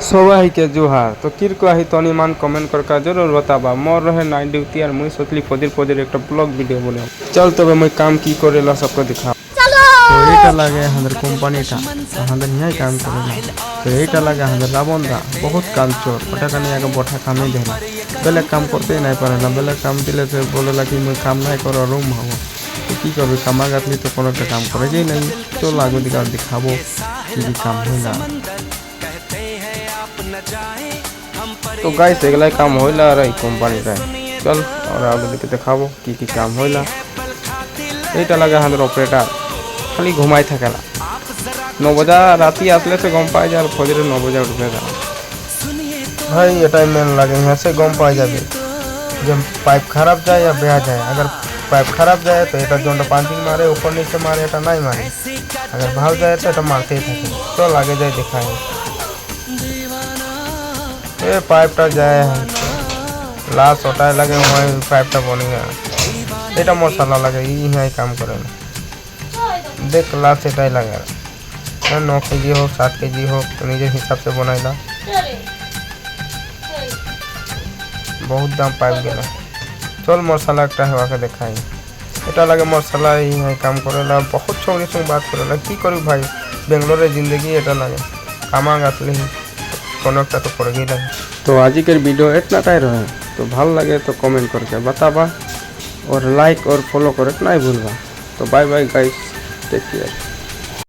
সবাইকে জোহার। তো কিরকো আহি তনি মান কমেন্ট করকা জরুর बताबा मोर रहे नाइट ड्यूटी और मुई सोचली फदिर फदिर एक ब्लॉग वीडियो बने। चल तबे मुई काम की करेला सबको दिखा। तो এইটা লাগে আমাদের কোম্পানিটা আমাদের নিয়ে কাম করে না। তো এইটা লাগে আমাদের রাবণ দা বহুত কালচোর ওটা কানে আগে বঠা কামে দেয় না বেলে কাম করতে নাই পারে না বেলে কাম দিলে সে বলে লাগি মুই কাম নাই করো রুম হবো তো কি করবে কামা গাতলি তো কোনো একটা কাম করে যাই নাই চল আগে দিকে দেখাবো কি কি কাম হয় না। তো গাইস এগুলাই কাম হইলা আর এই কোম্পানিটায় চল আর আগে দিকে দেখাবো কি কি কাম হইলা। এইটা লাগে আমাদের অপারেটর খালি ঘুমাই থাকে না 9 बजा राती আসলে সে গম পায় যায় আর ফজরে 9 बजा উঠবে না ভাই এটাই মেন লাগে यहाँ से গম পাই যাবে जब पाइप खराब जाए या बेहा जाए। अगर पाइप खराब जाए तो এটা জন্ড পাঞ্চিং মারে ऊपर नीचे मारे এটা নাই मारे अगर भाव जाए तो এটা मारते ही থাকে চল आगे जाए दिखाए। ए पाइपটা যায় लास्ट ওটাই লাগে ওই পাইপটা বনি না এটা মশলা লাগে ইহাই কাম করে না देख लास्ट এটাই লাগে 9 केजी हो 7 केजी हो तो निजे हिसाब से बनाइला बहुत दाम पाइप गेला। चल मसाला একটা হওয়াকে দেখাই এটা লাগে মশলা এই কাম করেলা बहुत छोरी संग बात करेला की करू भाई बेंगलोर जिंदगी এটা লাগে কামা গাতলি কোনো একটা তো পড়ে গেল। तो आज के वीडियो इतना रहे तो ভালো লাগে तो कमेंट करके बताबा और लाइक और फॉलो करे नहीं भूलवा। तो bye bye guys take care.